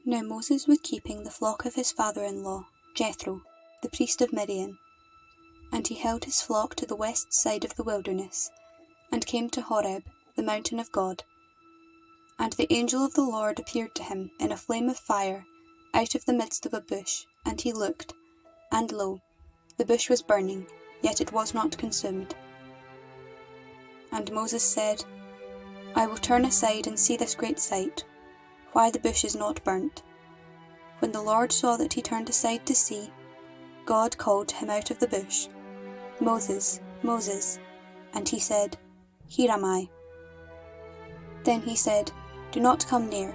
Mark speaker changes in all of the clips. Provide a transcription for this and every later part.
Speaker 1: Now Moses was keeping the flock of his father-in-law, Jethro, the priest of Midian. And he held his flock to the west side of the wilderness, and came to Horeb, the mountain of God. And the angel of the Lord appeared to him in a flame of fire, out of the midst of a bush, and he looked, and lo, the bush was burning, yet it was not consumed. And Moses said, I will turn aside and see this great sight, why the bush is not burnt. When the Lord saw that he turned aside to see, God called him out of the bush, Moses, Moses. And he said, Here am I. Then he said, Do not come near.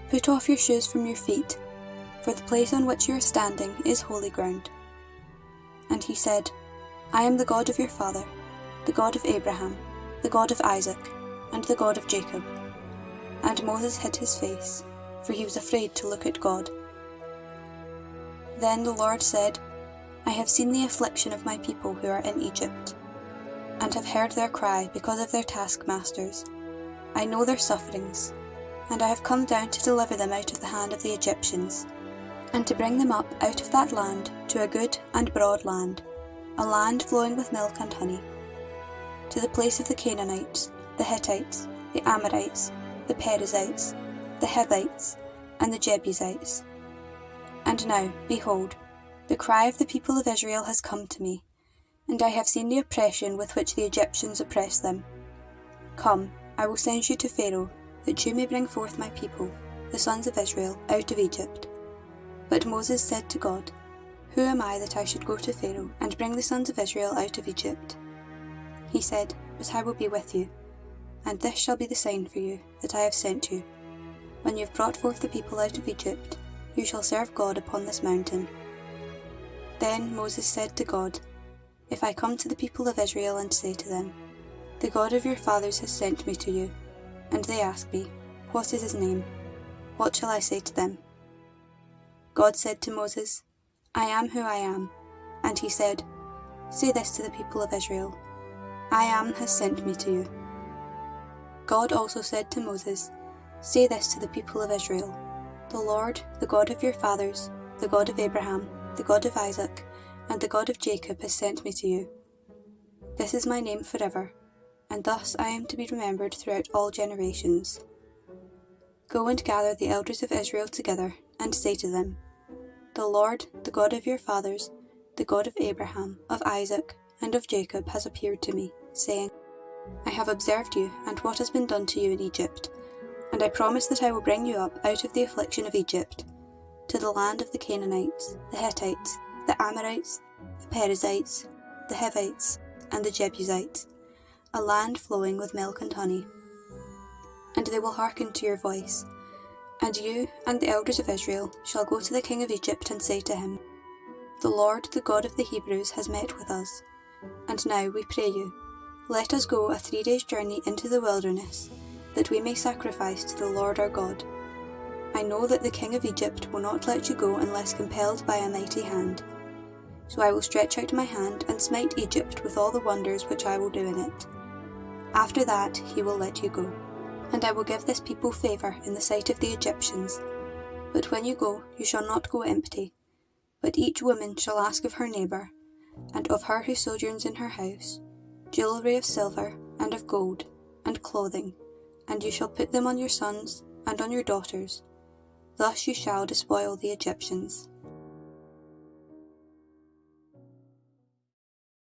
Speaker 1: Put off your shoes from your feet, for the place on which you are standing is holy ground. And he said, I am the God of your father, the God of Abraham, the God of Isaac, and the God of Jacob. And Moses hid his face, for he was afraid to look at God. Then the Lord said, I have seen the affliction of my people who are in Egypt, and have heard their cry because of their taskmasters. I know their sufferings, and I have come down to deliver them out of the hand of the Egyptians, and to bring them up out of that land to a good and broad land, a land flowing with milk and honey, to the place of the Canaanites, the Hittites, the Amorites, the Perizzites, the Hivites, and the Jebusites. And now, behold, the cry of the people of Israel has come to me, and I have seen the oppression with which the Egyptians oppress them. Come, I will send you to Pharaoh, that you may bring forth my people, the sons of Israel, out of Egypt. But Moses said to God, Who am I that I should go to Pharaoh, and bring the sons of Israel out of Egypt? He said, But I will be with you, and this shall be the sign for you, that I have sent you. When you have brought forth the people out of Egypt, you shall serve God upon this mountain. Then Moses said to God, If I come to the people of Israel and say to them, The God of your fathers has sent me to you, and they ask me, What is his name? What shall I say to them? God said to Moses, I am who I am. And he said, Say this to the people of Israel, I am has sent me to you. God also said to Moses, Say this to the people of Israel, The Lord, the God of your fathers, the God of Abraham, the God of Isaac, and the God of Jacob has sent me to you. This is my name forever, and thus I am to be remembered throughout all generations. Go and gather the elders of Israel together, and say to them, The Lord, the God of your fathers, the God of Abraham, of Isaac, and of Jacob has appeared to me, saying, I have observed you, and what has been done to you in Egypt, and I promise that I will bring you up out of the affliction of Egypt, to the land of the Canaanites, the Hittites, the Amorites, the Perizzites, the Hivites, and the Jebusites, a land flowing with milk and honey. And they will hearken to your voice, and you and the elders of Israel shall go to the king of Egypt and say to him, The Lord, the God of the Hebrews, has met with us, and now we pray you, let us go a 3 days' journey into the wilderness, that we may sacrifice to the Lord our God. I know that the king of Egypt will not let you go unless compelled by a mighty hand. So I will stretch out my hand and smite Egypt with all the wonders which I will do in it. After that he will let you go, and I will give this people favour in the sight of the Egyptians. But when you go, you shall not go empty, but each woman shall ask of her neighbour, and of her who sojourns in her house, jewellery of silver and of gold, and clothing, and you shall put them on your sons and on your daughters. Thus you shall despoil the Egyptians.